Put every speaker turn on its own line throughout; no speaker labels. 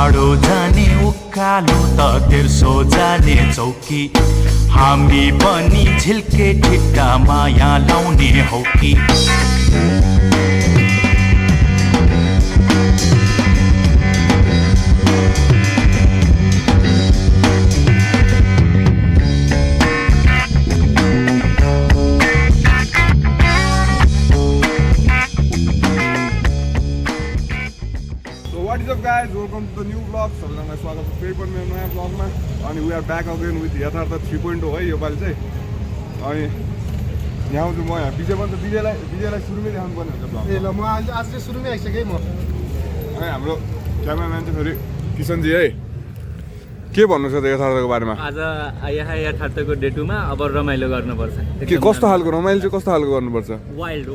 टाढो जाने उकालो त तेर्सो जाने चौकी हामी पनि झिल्के ठिक्का माया लाउने हौ कि
What is up guys, welcome to the new vlog. सबैजनालाई स्वागत छ फेरि पनि मेरो नयाँ vlogमा अनि we are back again with यथार्थ 3.0 है योपालि चाहिँ अनि यहाँ चाहिँ म यहाँ विजय पनि विजयलाई सुरुमै देखाउनु पर्ने हुन्छ vlog
ए ल म आज चाहिँ सुरुमै आइसकेँ म
अनि हाम्रो क्यामेराम्यान चाहिँ फेरि किशनजी है के भन्नु छ त यथार्थको बारेमा
आज यहाँ यथार्थको डे 2 मा अब रमाइलो गर्नुपर्छ
के कस्तो खालको रमाइलो चाहिँ कस्तो खालको गर्नुपर्छ
वाइल्ड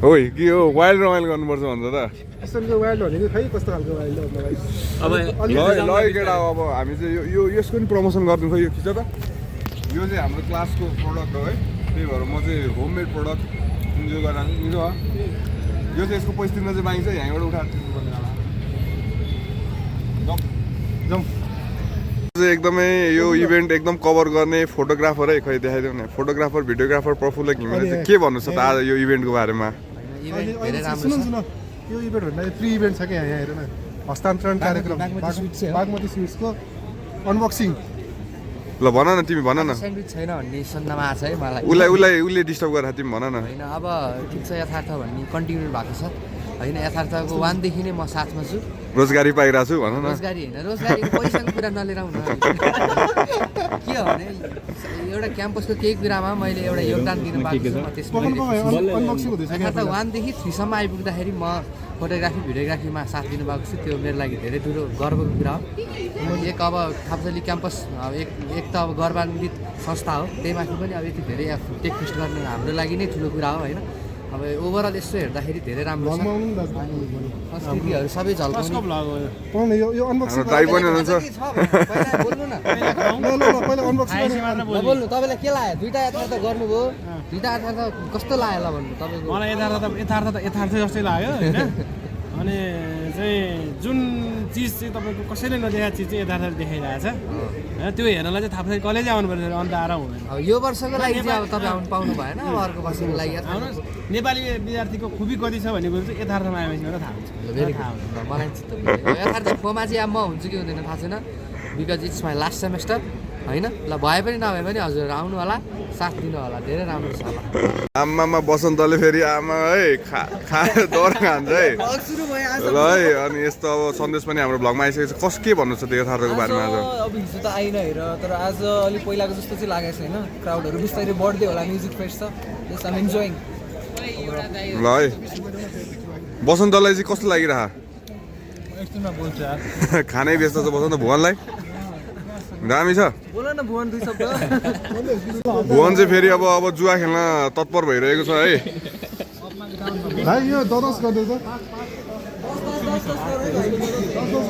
होइ के हो वाइल्ड रमाइलो गर्नुपर्छ भन्छ त
किसनको वाइल्ड भनेको खै कस्तो खालको वाइल्ड हो मलाई
अब
ल केटा अब हामी चाहिँ यो यसको नि प्रमोसन गर्नु खै यो खिच त यो चाहिँ हाम्रो क्लासको प्रोडक्ट हो है त्यही भएर म चाहिँ होममेड प्रोडक्ट इन्जोय गरेर मिल्यो हो यो चाहिँ यसको पैसा तिर्न चाहिँ मागिन्छ यहाँबाट उठाएर तिर्नुपर्ने जाउँ एकदमै यो इभेन्ट एकदम कभर गर्ने फोटोग्राफर है खै देखाइदिउँ न फोटोग्राफर भिडियोग्राफर प्रफुल्ल घिमिरे चाहिँ के भन्नु छ त आज यो इभेन्टको बारेमा
सुन यो इभेन्ट भन्दा फ्री इभेन्ट छ क्या यहाँ हेर न हस्तान्तरण कार्यक्रम बागमती स्विट्सको अनबक्सिङ
ल भन न तिमी भन न
स्यान्डविच छैन भन्ने सुन्नमा आएको छ है मलाई
उसले डिस्टर्ब गरेर तिमी भन न
होइन अब ठिक छ यथार्थ भन्ने कन्टिन्यू भएको छ होइन यथार्थको 1 देखि नै म साथमा छु
रोजगारी पाइरहेको छु भन न
रोजगारी होइन रोजगारीको पैसाको कुरा नलिएर हुन के हो भने एउटा क्याम्पसको केही कुरामा मैले एउटा योगदान दिनु भएको छु म त्यसमा
अनबक्सिङ हुँदैछ
यथार्थ 1 देखि 3 सम्म आइपुग्दाखेरि म फोटोग्राफी भिडियोग्राफीमा साथ दिनुभएको छु त्यो मेरो लागि धेरै ठुलो गर्वको कुरा हो एक अब थाप्सली क्याम्पस एक त अब गौरवान्वित संस्था हो त्यही माथि पनि अब यति धेरै टेक फेस्ट गर्ने हाम्रो लागि नै ठुलो कुरा हो होइन अब ओभरअल यसो हेर्दाखेरि धेरै राम्रो छ संस्कृतिहरू सबै झल्काउने
यो अनबक्सिङ
टाइ पनि हुन्छ
बोल्नु न
पहिला अनबक्सिङ
बोल्नु तपाईँलाई के लाग्यो दुईटा यथार्थ गर्नुभयो दुईटा यथार्थ कस्तो लाग्यो होला भन्नु तपाईँको
मलाई यथार्थ जस्तै लाग्यो होइन अनि चाहिँ जुन चिज चाहिँ तपाईँको कसैले नदेखाएको चिज चाहिँ यथार्थ देखाइरहेको छ होइन त्यो हेर्नलाई चाहिँ थाहा छैन कलेजै आउनु पर्छ अन्त आएर हुँदैन
अब यो वर्षको लागि चाहिँ अब तपाईँ आउनु पाउनु भएन अब अर्को वर्षको लागि
आउनुहोस् नेपाली विद्यार्थीको खुबी कति छ भन्ने कुरो चाहिँ यथार्थमा आएपछि मात्रै थाहा हुन्छ
भेरी मलाई चित्त बुझ्यो यथार्थ फोमा चाहिँ अब म हुन्छु कि हुँदैन थाहा छैन because it's my last semester होइन ल भए पनि नभए पनि हजुर आउनु होला साथ दिनु होला धेरै राम्रो छ होला
आमामा बसन्तले फेरि आमा है दौड खान्छ है ल है अनि यस्तो अब सन्देश पनि हाम्रो भ्लगमा आइसकेको छ कस के भन्नु छ त्यो यथार्थको बारेमा आज
अब हिजो त आइन हेर तर आज अलिक पहिलाको जस्तो चाहिँ लागेको छैन क्राउडहरू बिस्तारै बढ्दै होला म्युजिक फेस्ट छ जस्ट आम इन्जोइङ
ल है बसन्तलाई चाहिँ कस्तो लागिरह खानै व्यस्त छ बसन्त भुवनलाई दामी छ
बोल न भुवन दुई शब्द
भुवन चाहिँ फेरि अब जुवा खेल्न तत्पर भइरहेको छ है
भाइ यो 10 गर्दै त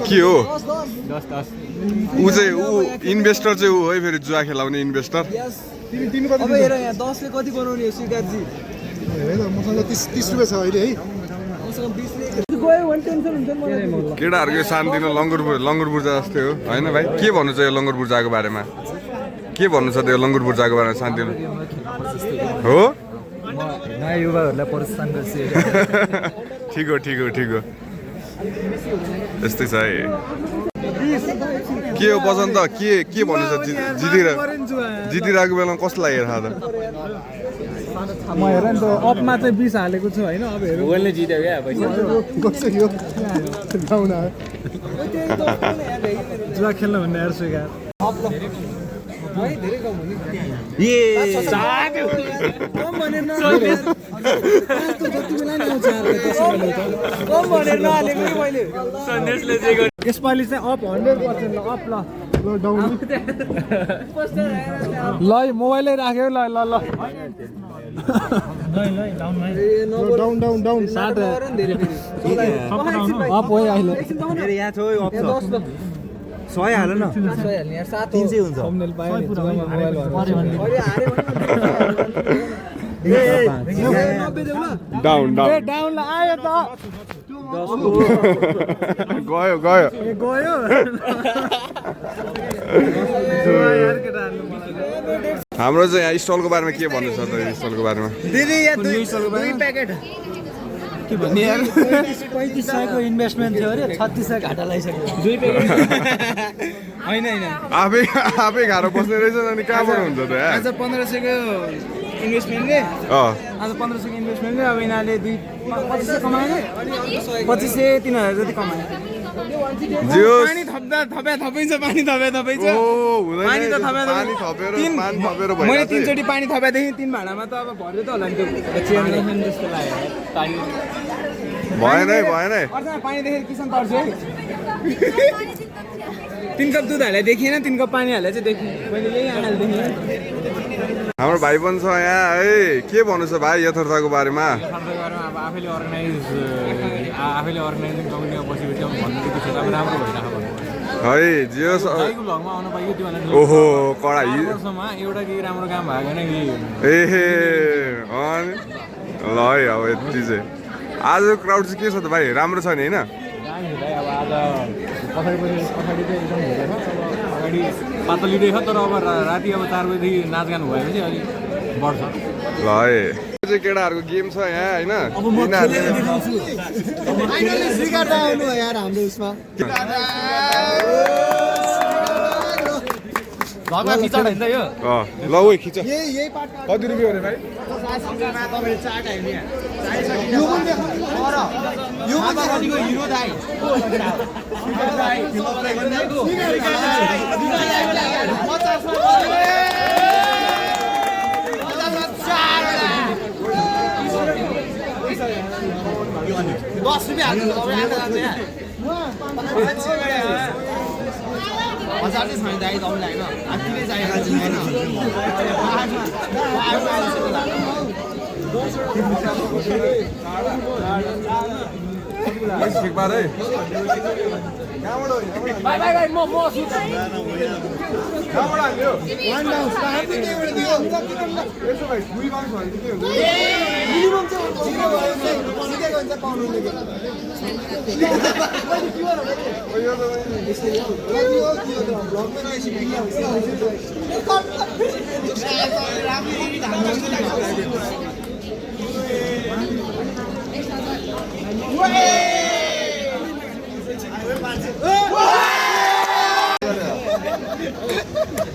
के हो ऊ इन्भेस्टर चाहिँ ऊ है फेरि जुवा खेलाउने इन्भेस्टर
तिमी कति
अब हेर यहाँ 10 ले कति बनाउने हो स्वीकारजी
हेर मसँग 30 रुपैयाँ छ अहिले है
मसँग 20 ले गयो वन टेन्सन हुन्छ मलाई
केटाहरूको शान्तिनो लङ्गुर पूर्जा जस्तै हो होइन भाइ के भन्नु छ यो लङ्गुर पूर्जाको बारेमा के भन्नु छ त्यो लङ्गुर पूर्जाको बारेमा शान्तिनो हो
नयाँ युवाहरूलाई प्रोत्साहन गर्छु
ठिक हो यस्तै छ है के हो बसन्त के भन्नु छ जितिरहेको बेलामा कस्तो लागेर थाहा त
म हेर नि त अपमा चाहिँ 20 हालेको छु होइन अब हेरौँ
भुवनले जित्यो क्या पैसा
गइसक्यो गाउन
जुवा खेल्न भन्ने हेर स्वीकार यसपालि चाहिँ अप 100% ल अप ल
डाउन
ल मोबाइलै राख्यो ल
डाउन
अप हो अहिले
मेरो यहाँ छ अप 100 हाल न 100 हाल्ने यार 700 हुन्छ
थम्बनेल पायो नि मोबाइल
डाउन
डाउन ल आयो त
गयो गयो हाम्रो चाहिँ यहाँ स्टलको बारेमा के भन्नु छ त स्टलको बारेमा
दिदी यहाँ दुई प्याकेट के भन्ने यार 3500को इन्भेस्टमेन्ट थियो अरे 3600 घाटा लगाइसक्यो दुई प्याकेट हैन
आफै घारो बस्ने रहेछ अनि कहाँबाट हुन्छ त यार
आज 1500को इन्भेस्टमेन्टले आज 1500 को इन्भेस्टमेन्टले अब यिनीहरूले 2500 कमाए 2500 3000 जति कमाए पानी थपिन्छ पानी थपिन्छ पानी त
थपेर
मैले 3 चोटि पानी थपेदेखि 3 भाँडामा त अब भर्यो त होला नि त्यो चेन जस्तो लाग्यो पानी
भएन
पानी देखेर किसान तर्स्यो है 3 कप दुध हाले देखिएन 3 कप पानी हाले चाहिँ देखिन मैले यही आँखाले देखेँ
हाम्रो भाइ पनि छ यहाँ है के भन्नु छ भाइ यथार्थको बारेमा
अब आफैले अर्गनाइजिङ कमिटीमा बसेपछि अब भन्नु चाहिँ छ अब राम्रो भइरहेको भन्नु
है जे होस्
भाइको भ्लगमा आउनु पाइयो त्यो भन्दा
ओहो कडा
वर्षमा एउटा केही राम्रो काम भएको छैन कि
एहे अनि ल है अब यति चाहिँ आज क्राउड चाहिँ के छ त भाइ राम्रो छ नि होइन
अब आज पछाडि चाहिँ एकदम धेरै छ अब अगाडि पातो लिँदै छ तर अब राति अब 4 बजेदेखि नाचगान भएपछि अलिक बढ्छ
ल है चाहिँ केटाहरूको गेम छ यहाँ होइन
यार हाम्रो उसमा
भगवान खिचा हैन त यो
ल ओइ खिच
यही पार्ट
कति रुपियाँ हो रे भाइ
यो कतिको हिरो दाइ हजार चाहिँ छैन दाइ तपाईँलाई होइन आफैले चाहिएको
ठिक बार है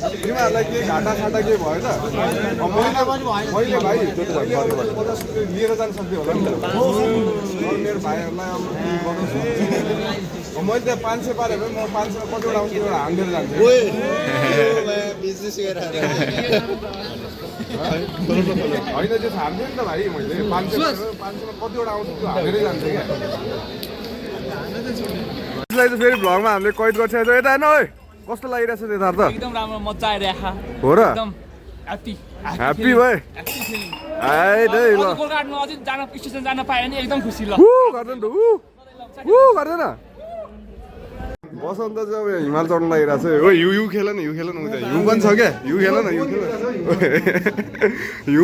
तिमीहरूलाई के घाटा साटा के भयो त मैले भाइ लिएर जान सक्थेँ होला नि त मेरो भाइहरूलाई अब मैले त्यहाँ 500 पारेँ भने म 500 कतिवटा आउँछु एउटा हान्देर जान्छु होइन त्यो हान्थेँ नि त भाइ मैले 500 कतिवटा आउँछु त्यो हालेरै जान्थेँ क्या यसलाई चाहिँ फेरि भ्लगमा हामीले कैद गरिसकेको छ यता हेर्न है कस्तो लागिरहेछ त्यो थाहा त
एकदम राम्रो मजा आइरहेको
हो र
एकदम
ह्याप्पी भए आइ दे ल
गोलघाटमा अझै जान स्टेसन जान पायो भने एकदम खुसी ल
गर्दैन त गर्दैन बसन्त चाहिँ अब हिमाल चढ्नु लागिरहेको छ ओ यु खेल न उता यु पनि छ क्या यु खेल न यु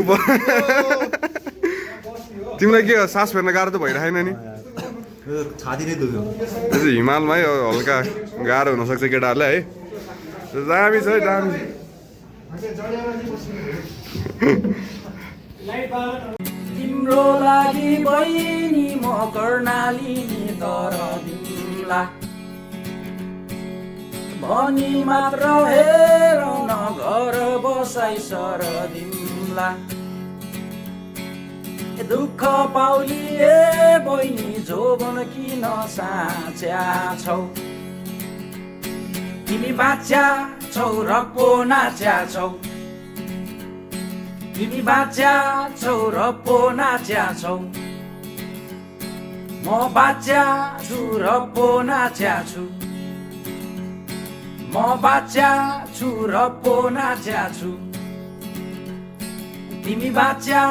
तिमीलाई के सास फेर्न गाह्रो त भइरहेन नि
छाती नै दुख्यो
त्यो चाहिँ हिमालमै हल्का गाह्रो हुनसक्छ केटाहरूलाई है दामी छ है दामी
तिम्रो लागि बहिनी म कर्णाली तर दिमला भनी मात्र हेरौ न घर बसाइ सर दिमला दुःख पाउलिए बहिनी जोबन किन साच्या छौ तिमी बाच्या छौ र पो नाच्या छौ तिमी बाच्या छौ र पो नाच्या छौ म बाच्या छु र पो नाच्या छु म बाच्या छु र पो नाच्या छु तिमी बाच्या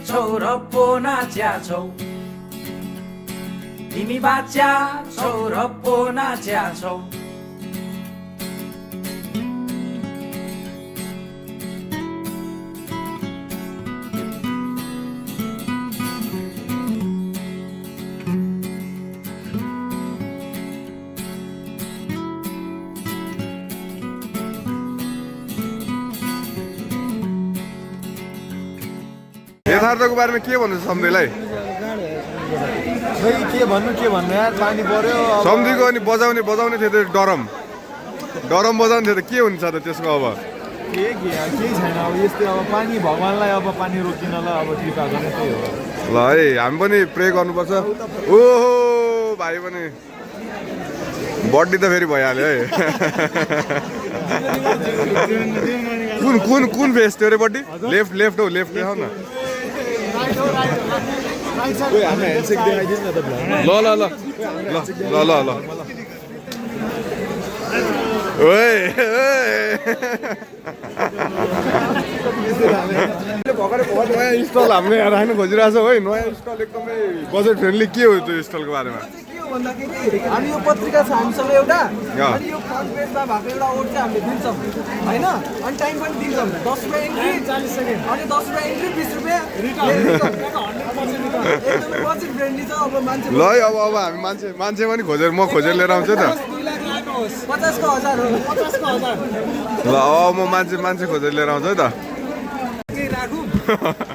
छौ र पो नाच्या छौ तिमी बाच्या छौ र पो नाच्या छौ
यथार्थको बारेमा के भन्नु छ सम्झीलाई?
के भन्नु यार, पानी पर्यो।
सम्झीको अनि बजाउने थियो त्यो डरम बजाउने थियो त के हुन्छ त त्यसको? अब
केही छैन अब यस्तै, अब पानी भगवान्लाई अब पानी रोकिनलाई अब कृपा गर्ने त्यही हो।
ल है हामी पनि प्रे गर्नुपर्छ। ओहो भाइ पनि बर्थडे त फेरि भइहाल्यो है। कुन फेस थियो अरे बर्थडे? लेफ्ट हो लेफ्ट हो न। ल ओए नयाँ स्टल हामीले राख्नु खोजिरहेको छ है। नयाँ स्टल एकदमै बजेट फ्रेन्डली। के हो त्यो स्टलको बारेमा?
हामी यो पत्रिका छ हामीसँग एउटा, अनि यो फ्रन्ट पेजमा भएको एउटा ओट चाहिँ हामीले दिन्छौँ होइन, अनि टाइम पनि दिन्छौँ 10 रुपियाँ एन्ट्री 40 सेकेन्ड, अनि 10 रुपियाँ एन्ट्री 20 रुपियाँ एकदमै बजेट फ्रेन्डली छ। अब मान्छे
ल है अब हामी मान्छे पनि खोजेर लिएर आउँछु त।
50 को 1000 हो, 50 को 1000।
ल अब म मान्छे खोजेर लिएर आउँछु है त।
के राखौँ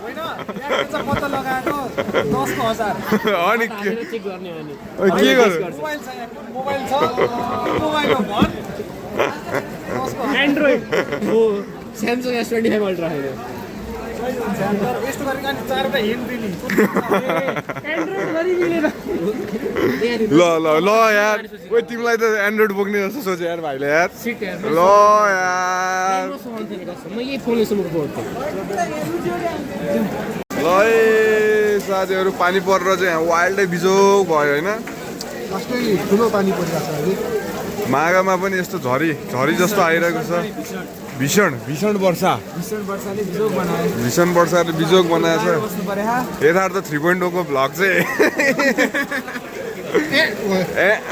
होइन, यहाँ चाहिँ पत्ता लगाएको 10 को 1000।
अनि के
चेक गर्ने अनि
के गर्नु?
मोबाइल छ, मोबाइल छ, मोबाइलमा भन
एन्ड्रोइड हो, स्यामसङ S25 अल्ट्रा होइन।
यस्तो गरेर अनि 4 रुपियाँ हिन्ट दिने
एन्ड्रोइड गरी मिलेन।
ल यार ओइ तिमीलाई त एन्ड्रोइड बोक्ने जस्तो सोचे यार भाइले यार।
सिट यार।
ल यार
म यही फोनले सुन्नु पर्थ्यो।
ल है साथीहरू पानी परेर चाहिँ यहाँ वाइल्डै बिजोग भयो होइन।
फर्स्टै ठुलो पानी परिरहेको छ अहिले।
मागामा पनि यस्तो झरी जस्तो आइरहेको छ। भीषण वर्षाले बिजोग बनाएछ। यथार्थ 3.0 को भ्लग चाहिँ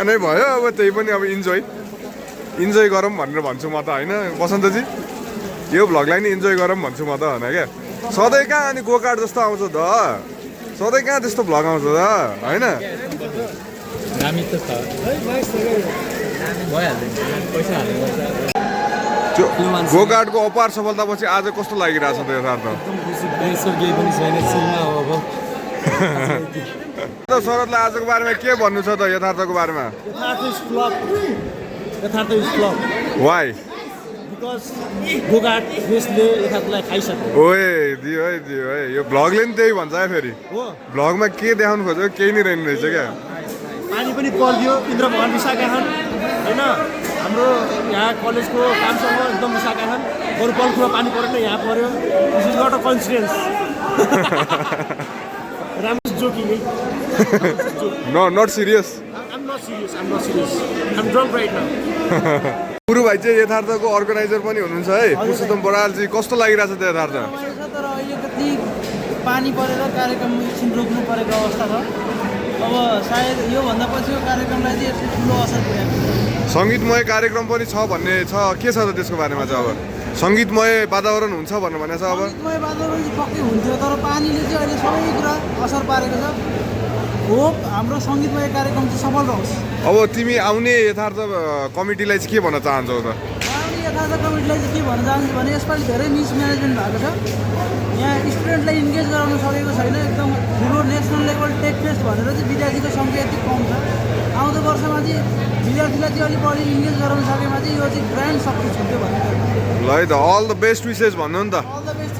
नै भयो। अब त्यही पनि अब इन्जोय गरौँ भनेर भन्छु म त होइन बसन्तजी। यो भ्लगलाई नि इन्जोय गरौँ भन्छु म त होइन क्या। सधैँ कहाँ अनि गोकार्ड जस्तो आउँछ त, सधैँ कहाँ त्यस्तो भ्लग आउँछ त होइन।
दामी त छ भइहाल्छ, पैसा हाल्नु।
गोकार्डको अपार सफलतापछि आज कस्तो लागिरहेछ त यथार्थ? शरदलाई आजको बारेमा के भन्नु छ त यथार्थको बारेमा? वाइ ओए दियो है यो भ्लगले नि त्यही भन्छ है। फेरि भ्लगमा के देखाउनु खोजेको केही नै रहेन रहेछ क्या।
पानी पनि परिदियो, इन्द्र भगवान रिसाएका छन् होइन। हाम्रो यहाँ कलेजको कामसँग एकदम रिसाएका छन्। बरु बल्खुमा पानी परेन, यहाँ पर्यो। This is not a coincidence. राम्रो जोकिङ है।
Not serious.
I'm not serious. I'm drunk right now.
गुरु भाइ चाहिँ यथार्थको अर्गनाइजर पनि हुनुहुन्छ है। पुरुषोत्तम बरालजी कस्तो लागिरहेछ त यथार्थ?
तर अहिले कति पानी परेर कार्यक्रम एकछिन रोक्नु परेको अवस्था छ। अब सायद योभन्दा पछिको कार्यक्रमलाई चाहिँ यस्तो ठुलो असर पुर्याएको छ।
सङ्गीतमय कार्यक्रम पनि छ भन्ने छ, के छ त त्यसको बारेमा चाहिँ? अब सङ्गीतमय वातावरण हुन्छ भनेर भनेको छ। अब
सङ्गीतमय वातावरण चाहिँ पक्कै हुन्थ्यो, तर पानीले चाहिँ अहिले सबै कुरा असर पारेको छ। होप हाम्रो सङ्गीतमय कार्यक्रम चाहिँ सफल रहोस्।
अब तिमी आउने यथार्थ कमिटीलाई चाहिँ के भन्न चाहन्छौ त?
आउने यथार्थ कमिटीलाई चाहिँ के भन्न चाहन्छु भने यसपालि धेरै मिसम्यानेजमेन्ट भएको छ। यहाँ स्टुडेन्टलाई इन्गेज गराउन सकेको छैन। एकदम ठुलो नेसनल लेभल टेक फेस्ट भनेर चाहिँ विद्यार्थीको सङ्ख्या यति कम छ। आउँदो वर्षमा चाहिँ विद्यार्थीलाई चाहिँ अलिक बढी इन्गेज गराउन सकेमा चाहिँ यो चाहिँ ग्रान्ड सक्सेस हुन्थ्यो भन्ने।
ल है त अल द बेस्ट विसेस भन्नु नि त
अल द बेस्ट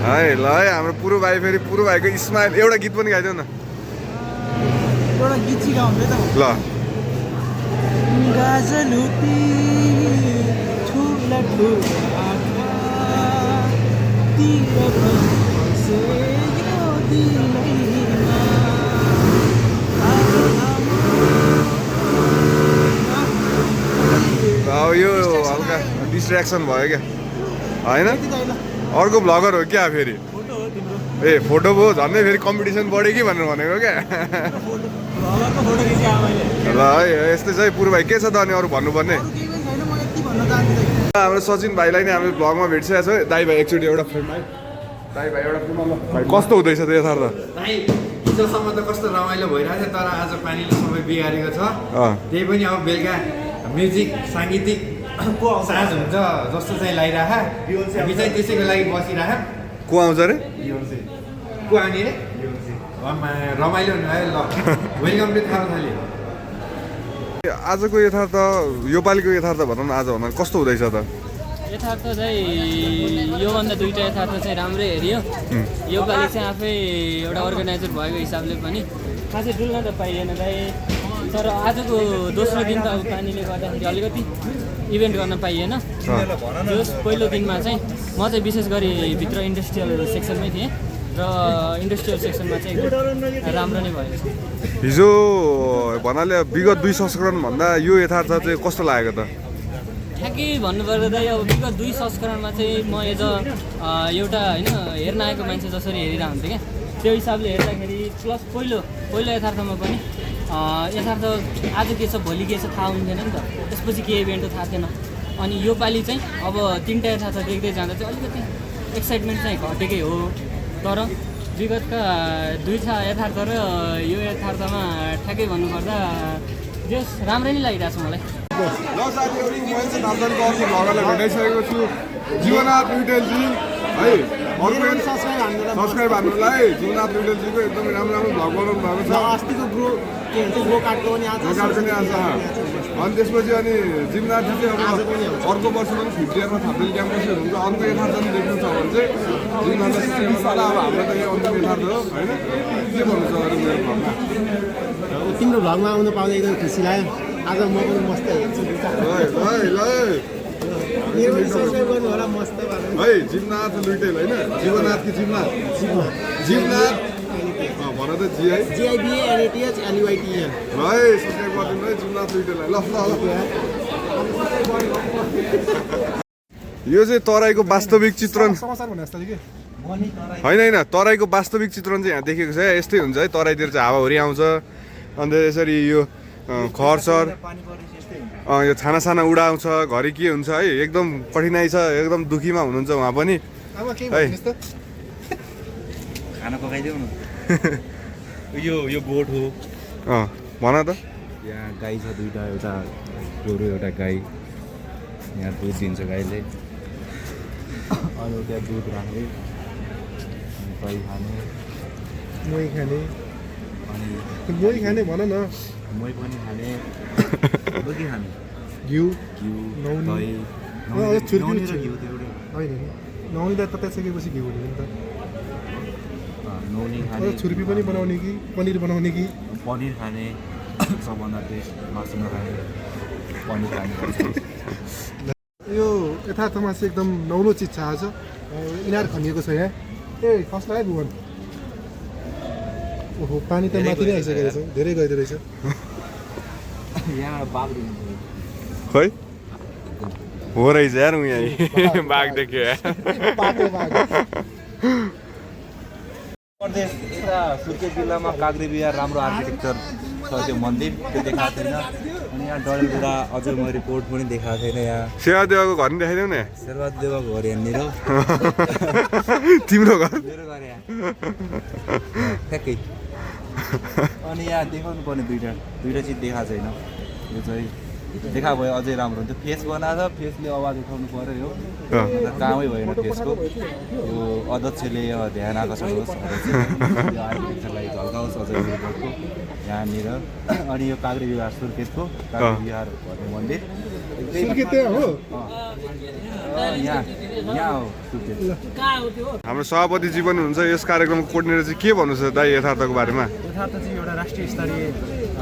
है। ल है हाम्रो पुरो भाइ फेरि पुरो भाइको स्माइल एउटा गीत पनि गाइदेऊ न।
एउटा गीत चाहिँ गाउँदै त
ल
गाजलुटी ठुला ठुला
अब यो हल्का डिस्ट्र्याक्सन भयो क्या होइन? अर्को भ्लगर हो क्या फेरि? ए फोटो भयो झन्डै फेरि कम्पिटिसन बढ्यो कि भनेर भनेको क्या। ल है यस्तै छ है पुरो भाइ। के छ त अनि अरू भन्नुपर्ने? हाम्रो सचिन भाइलाई नै हामीले भ्लगमा भेटिसकेको छ। दाइ भाइ एकचोटि एउटा फ्रेन्ड दाइ भाइ एउटा भाइ कस्तो हुँदैछ त यथार्थ?
भाइ हिजोसम्म त कस्तो रमाइलो भइरहेको थियो, तर आज पानीले सबै बिगारेको छ। त्यही पनि अब बेलुका म्युजिक साङ्गीतिक साँझ हुन्छ जस्तो चाहिँ लगाइरह हामी चाहिँ त्यसैको लागि बसिरह।
को आउँछ अरे?
टिकको आउने है रमाइलो हुने भयो ल वेलकम टु थापाथली।
आजको यथार्थ योपालिको यथार्थ भनौँ न आज भन्दा कस्तो हुँदैछ त?
यथार्थ चाहिँ योभन्दा दुईवटा यथार्थ चाहिँ राम्रै हेऱ्यो। योपालि चाहिँ आफै एउटा अर्गनाइजर भएको हिसाबले पनि खासै डुल्न त पाइएन दाइ, तर आजको दोस्रो दिन त अब पानीले गर्दाखेरि अलिकति इभेन्ट गर्न पाइएन। जस पहिलो दिनमा चाहिँ म चाहिँ विशेष गरी भित्र इन्डस्ट्रियल सेक्सनमै थिएँ र इन्डस्ट्रियल सेक्सनमा चाहिँ एकदम राम्रो नै भएको छ।
हिजो भन्नाले विगत 2 संस्करणभन्दा यो यथार्थ चाहिँ कस्तो लागेको त?
ठ्याक्कै भन्नुपर्दा दाइ अब विगत 2 संस्करणमा चाहिँ म एज एउटा होइन हेर्न आएको मान्छे जसरी हेरिरहेको हुन्थेँ क्या, त्यो हिसाबले हेर्दाखेरि प्लस पहिलो यथार्थमा पनि यथार्थ आज के छ भोलि के छ थाहा हुन्थेन नि त, त्यसपछि के इभेन्ट थाहा थिएन। अनि योपालि चाहिँ अब 3टा यथार्थ देख्दै जाँदा चाहिँ अलिकति एक्साइटमेन्ट चाहिँ घटेकै हो, तर विगतका 2 यथार्थ र यो यथार्थमा ठ्याक्कै भन्नुपर्दा जस राम्रै नै लागिरहेको छ मलाई।
ल साथीहरू मैले चाहिँ थाप्दानको अर्को भ्लगरलाई भेटाइसकेको छु, जीवनाथ लुइटेलजी है। सब्सक्राइब हान्नुलाई जीवनाथ लुइटेलजीको एकदमै राम्रो भ्लग बनाउनु भएको छ। अस्तिको गोकार्टको पनि आज अनि त्यसपछि अनि जीवनाथजी चाहिँ अब अर्को वर्षमा पनि 5th इयरमा थाप्दै क्याम्पसहरू हुन्छ। अर्को यथार्थ पनि देख्नु छ भने चाहिँ जीवनाथलाई अब हाम्रो त यो अन्तिम यथार्थ हो होइन। के भन्नु छ अरू मेरो भ्लगमा?
तिम्रो भ्लगमा आउनु पाउँदा एकदम खुसी लाग्यो। आज म पनि मस्त हेर्छु
है जीवनाथ लुइटेल होइन, जीवनाथ कि जीवनाथ जीवनाथ भन त जी है
GIBANATHLUITEL
है सब्सक्राइब गरिदिनु है जीवनाथ लुइटेललाई। ल
यो चाहिँ तराईको वास्तविक चित्रण
समाचार भने जस्तो कि
होइन, तराईको वास्तविक चित्रण चाहिँ यहाँ देखेको छ। यस्तै हुन्छ है, तराईतिर चाहिँ हावाहुरी आउँछ, अन्त यसरी यो खरसर यो छाना उडाउँछ, घरि के हुन्छ है, एकदम कठिनाइ छ, एकदम दुखीमा हुनुहुन्छ उहाँ पनि है।
खाना पकाइदेऊ न। यो गोठ हो।
भन त।
यहाँ गाई छ 2टा, एउटा गोरु एउटा गाई। यहाँ दुध दिन्छ गाईले, अनि त्यहाँ दुध राख्ने, दही खाने,
मोही खाने,
अनि
मोही खाने भन न।
मोही पनि खाने, के खाने?
घिउ
दही, नुनी र घिउ त्यो
होइन, नौनीलाई तताइसकेपछि घिउ हुने नि त।
नुनी खाने,
छुर्पी पनि बनाउने कि पनिर बनाउने कि?
पनिर खाने, सबभन्दा बेस्ट मासु नखाने, पनिर खाने।
यो यथार्थमा चाहिँ एकदम नौलो चिज छ आज। इनार खनिएको छ यहाँ। ए कसलाई है भुवन? ओहो पानी त माथि नै आइसकेको रहेछ, धेरै गइदियो रहेछ।
यहाँ बाघ
खै हो रहेछ यार, यहाँ बाघ देख्यो
प्रदेश यता सुर्खेत जिल्लामा काभ्रे बिहार राम्रो आर्किटेक्चर छ, त्यो मन्दिर त्यो देखाएको थिएन। अनि यहाँ डडेलधुरा अझै म रिपोर्ट पनि देखाएको थिएन। यहाँ
शेरबहादेवको घर नि देखाइदेऊ न।
शेरबहादेवको घर यहाँनिर
तिम्रो घर?
मेरो घर यहाँ ठ्याक्कै। अनि यहाँ देखाउनु पर्ने दुईवटा चिज देखाएको छैन। यो चाहिँ देखा भयो अझै राम्रो हुन्थ्यो। फेस बनाएको छ, फेसले आवाज उठाउनु पऱ्यो। यो कामै भएन फेसको। यो अध्यक्षले ध्यान आकर्षण होस्, आर्किटेक्चरलाई झल्काओस् अझै रिपोर्टको यहाँनिर। अनि यो काभ्रे बिहार सुर्खेतको काभ्रे बिहार भन्ने मन्दिर यहाँ हो सुर्खेत।
हाम्रो सभापतिजी पनि हुनुहुन्छ यस कार्यक्रमको कोर्डिनेटर चाहिँ के भन्नु छ दाइ यथार्थको बारेमा?
यथार्थ चाहिँ एउटा राष्ट्रिय स्तरीय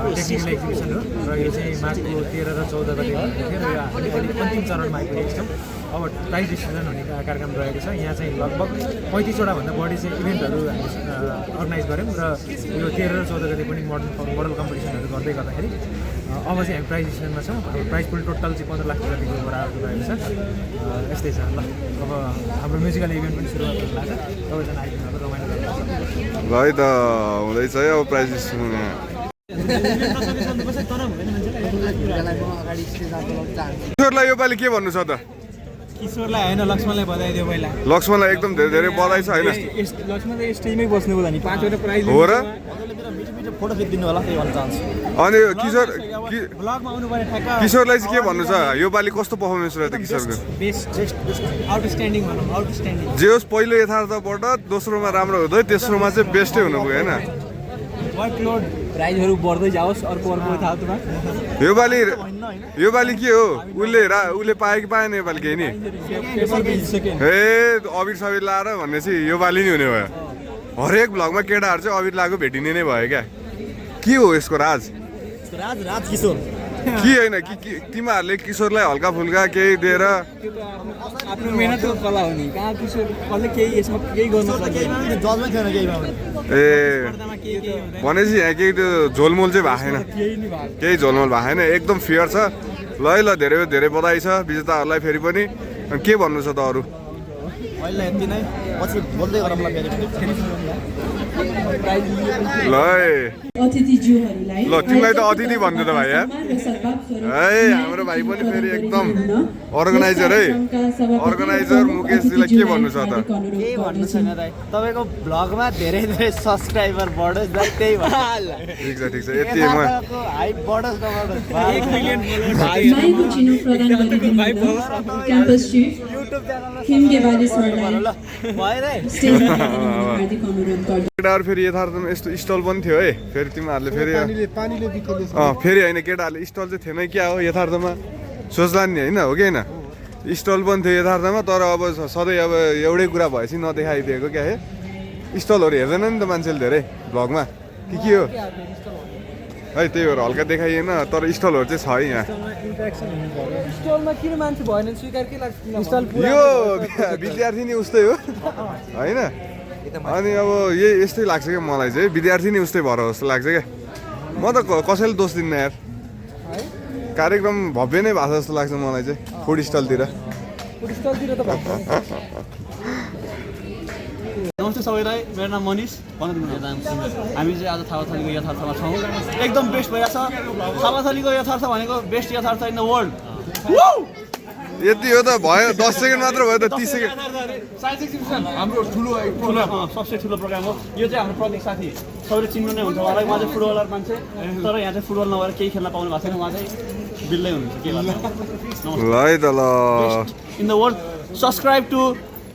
टेक्निकल एक्जिबिसन हो र यो चाहिँ मार्चको 13 र 14 गते भएको थियो र यो हामीले अहिले अन्तिम चरणमा आइपुगेको छौँ। अब प्राइज डिस्ट्रिब्युसन हुने कार्यक्रम रहेको छ। यहाँ चाहिँ लगभग 35वटा भन्दा बढी चाहिँ इभेन्टहरू हामी अर्गनाइज गऱ्यौँ र यो 13 र 14 गते पनि मोडल कम्पिटिसनहरू गर्दै गर्दाखेरि अब चाहिँ हामी प्राइज डिस्ट्रिब्युसनमा छौँ। प्राइज पुल टोटल चाहिँ 15 लाख जतिको बराबर रहेको छ। यस्तै छ। ल अब हाम्रो म्युजिकल इभेन्ट पनि सुरु भएको लाग्छ। सबैजना आइदिनु रमाइलो गर्नु
ल है त हुँदैछ है अब प्राइज डिस्ट्रिब्युसन।
किशोरलाई
योपालि के भन्नु छ त?
किशोरलाई होइन लक्ष्मणलाई बधाई दियो पहिला
लक्ष्मणलाई एकदम धेरै धेरै बधाई छ होइन
लक्ष्मण त स्टेजमै बस्नु होला नि 5वटा प्राइज
हो र
फोटो खिचिदिनु होला त्यही भन्न चाहन्छु
अनि
ब्लगमा आउनुपर्ने ठ्याक्क
किशोरलाई चाहिँ के भन्नु छ योपालि कस्तो पर्फर्मेन्स रह्यो त किशोरको
बेस्ट आउटस्ट्यान्डिङ भनौँ आउटस्ट्यान्डिङ
जे होस् पहिलो यथार्थबाट दोस्रोमा राम्रो हुँदै तेस्रोमा चाहिँ बेस्टै हुनु पुग्यो होइन
वर्कलोड प्राइजहरू बढ्दै जाओस् अर्को यथार्थमा
योपालि के हो उसले पायो कि पाएन योपालि केही नि ए अबिर सबिर लाएर भन्ने चाहिँ योपालि नै हुने भयो हरेक भ्लगमा केटाहरू चाहिँ अबिर लगाएको भेटिने नै भयो क्या के हो यसको राज
किशोर
के होइन तिमीहरूले किशोरलाई हल्का फुल्का केही दिएर
आफ्नो मेहनतको कला हो नि कहाँ किशोरले केही यसमा केही गर्नु
जजमै थिएन केही
ए भनेपछि यहाँ केही त्यो झोलमोल चाहिँ भएको छैन केही झोलमोल भएको छैन एकदम फेयर छ ल है ल धेरै धेरै बधाई छ विजेताहरूलाई फेरि पनि के भन्नु छ त अरू
अहिले यति नै पछि बोल्दै गरौँला
ल है
अतिथिज्यूहरूलाई
ल तिमीलाई त अतिथि भन्नु त भाइ है हाम्रो भाइ पनि फेरि एकदम अर्गनाइजर है अर्गनाइजर मुकेशजीलाई के भन्नु छ त
केही भन्नु छैन दाइ तपाईँको भ्लगमा धेरै धेरै सब्सक्राइबर बढोस् दाइ त्यही भन्नु
ठिक छ यति म
हाइप बढोस् नबढोस् 1 मिलियन
माइको चिनो प्रदान गरिदिनु क्याम्पस चिफ किम गेवाली सरलाई स्टेजमा हार्दिक अनुरोध गर्छु
केटाहरू फेरि यथार्थमा यस्तो स्टल पनि थियो है फेरि तिमीहरूले फेरि फेरि होइन केटाहरूले स्टल चाहिँ थिएन क्या हो यथार्थमा सोच्ला नि होइन हो कि होइन स्टल पनि थियो यथार्थमा तर अब सधैँ अब एउटै कुरा भएपछि नदेखाइदिएको क्या है स्टलहरू हेर्दैन नि त मान्छेले धेरै भ्लगमा के हो है त्यही भएर हल्का देखाइएन तर स्टलहरू चाहिँ छ है यहाँ
स्टलमा किन मान्छे भएन स्वीकार के लाग्छ
यो विद्यार्थी नि उस्तै हो होइन अनि अब यस्तै लाग्छ क्या मलाई चाहिँ विद्यार्थी नै उस्तै भएर जस्तो लाग्छ क्या म त कसैले दोष दिन्न यार कार्यक्रम भव्य नै भएको जस्तो लाग्छ मलाई चाहिँ फुड स्टलतिर
नमस्ते सबैलाई मेरो नाम मनिष हामी चाहिँ आज थापाथलीको यथार्थमा छौँ एकदम बेस्ट भइरहेछ थापाथलीको यथार्थ भनेको बेस्ट यथार्थ इन द वर्ल्ड
यति हो त भयो 10 सेकेन्ड मात्र भयो त 30 सेकेन्ड
हाम्रो ठुलो सबसे ठुलो प्रोग्राम हो यो चाहिँ हाम्रो प्रतीक साथी सबैले चिन्नु नै हुन्छ उहाँलाई उहाँ चाहिँ फुटबलर मान्छे तर यहाँ चाहिँ फुटबल नभएर केही खेल्न पाउनु भएको छैन उहाँ चाहिँ बिल्लै हुनुहुन्छ के गर्नु
ल है त ल
in the world subscribe to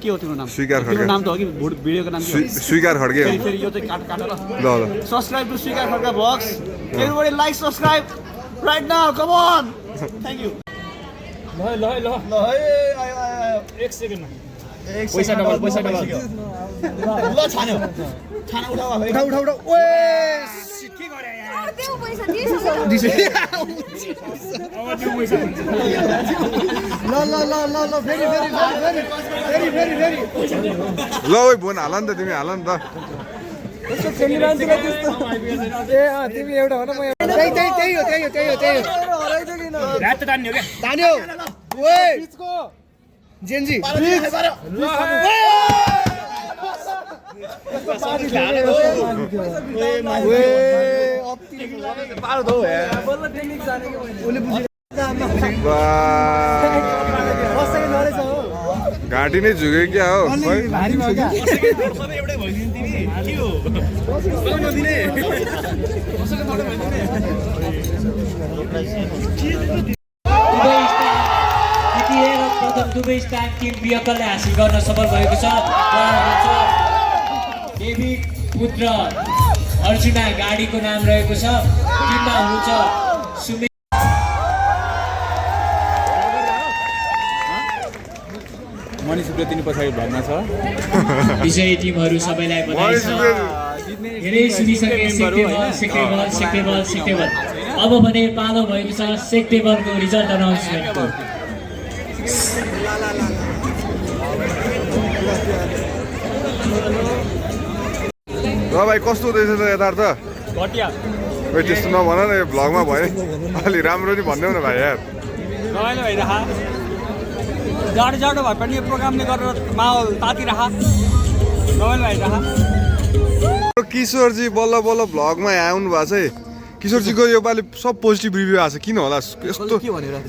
के हो तिम्रो नाम
स्वीकार खड्के
नाम त हो कि भिडियोको नाम
स्वीकार खड्के
फेरि यो चाहिँ काट ल
ल
subscribe to Swikar Khadka blogs everybody like subscribe right now come on thank you
ल एक सेकेन्डमा
पैसा डबल ल छान्यो छाना उठाऊ ओए के गरे यार देऊ पैसा
ल ओइ बोन हाल नि त तिमी हाल नि त
तिमी एउटा हो न म त्यही हो
रात तान्यो के
तान्यो ओए जेन्जी
घाँटी नै झुक्यो क्या हो
प्रथम दुवै स्थान टिम बियकलले हासिल गर्न सफल भएको छ डेभिड पुत्र अर्जुना गाडीको नाम रहेको छ टिममा हुनुहुन्छ सुमित
मनिष सुब्रती पछाडि भर्ना छ
विजयी टिमहरू सबैलाई बधाई छ धेरै सुनिसके सेक्टेबल अब भने पालो भएको छ सेक्टेबलको रिजल्ट अनाउन्समेन्टको
ल भाइ कस्तो हुँदैछ त यथार्थ
घटिया
ओइ त्यस्तो नभन न यो भ्लगमा भयो अलि राम्रो नि भनिदेऊ न भाइ यार
रमाइलो भइरह जाडो भए पनि यो प्रोग्रामले गरेर माहौल तातिरह रमाइलो भइरह
किशोरजी बल्ल बल्ल भ्लगमा आउनु भएको छ है किशोरजीको योपालि सब पोजिटिभ रिभ्यू आएको छ किन होला यस्तो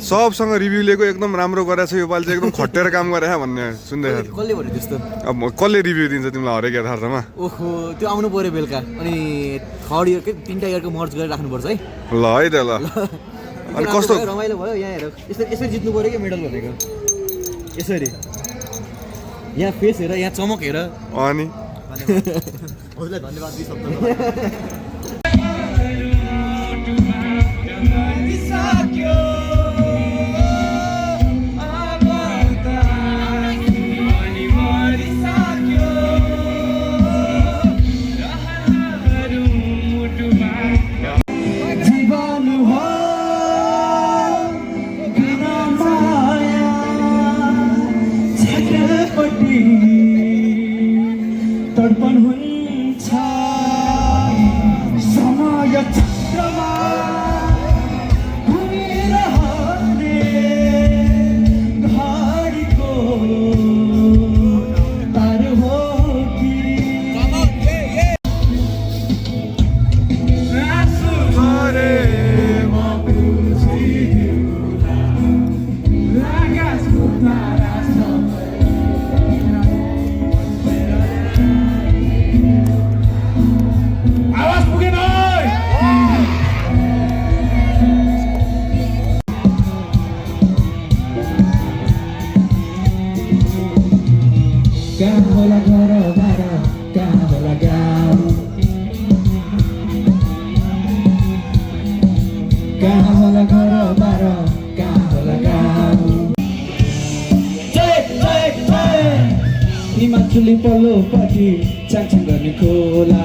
सबसँग रिभ्यू लिएको एकदम राम्रो गरेको छ योपालि चाहिँ एकदम खटेर काम गरे भन्ने सुन्दै
कसले भन्यो त्यस्तो
अब कसले रिभ्यू दिन्छ तिमीलाई हरेक यथार्थमा
ओहो त्यो आउनु पर्यो बेलुका अनि थर्ड इयर के 3टा इयरको मर्ज गरेर राख्नुपर्छ है
ल है त ल अनि कस्तो
रमाइलो भयो यहाँ हेर यसरी जित्नु पर्यो कि मेडल भनेको यसरी यहाँ फेस हेर यहाँ चमक हेर
अनि
हजुरलाई धन्यवाद दिइसक्नु
तर्पण हुन्छ समय चक्रमा घुमिरहने घडीको तार हो कि आँसु झरे म बुझिदिउँला आकाशको तारा आवाज पुगेन कहाँ होला घर बार कहाँ होला गाउँ कहाँ होला घर बार कहाँ होला गाउँ जय जय जय हिमाचली पल्लोपट्टि चाङचाङ गर्ने खोला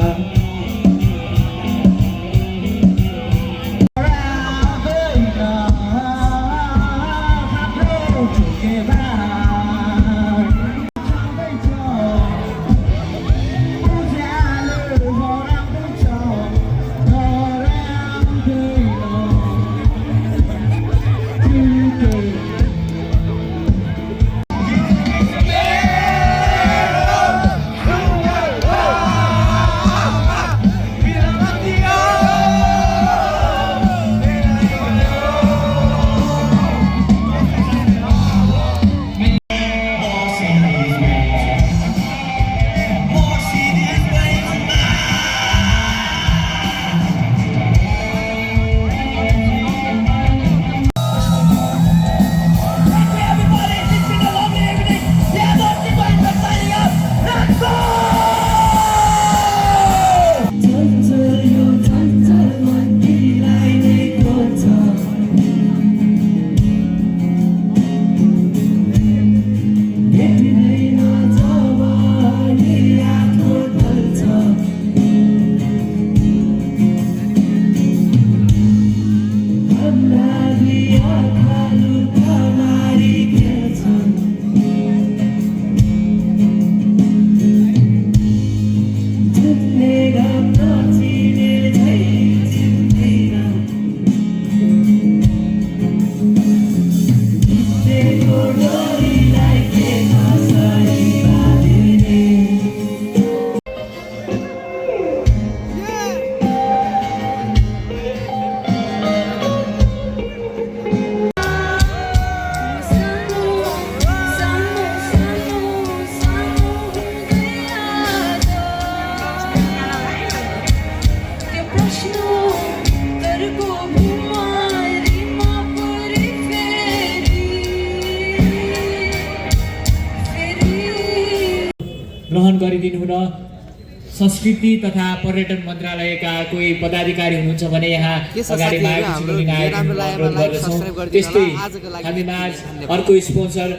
ग्रहण गरिदिनु हुन संस्कृति तथा पर्यटन मन्त्रालयका कोही पदाधिकारी हुनुहुन्छ भने यहाँ अगाडि मागेको अनुरोध गर्दछौँ। त्यस्तै हामी माझ अर्को स्पोन्सर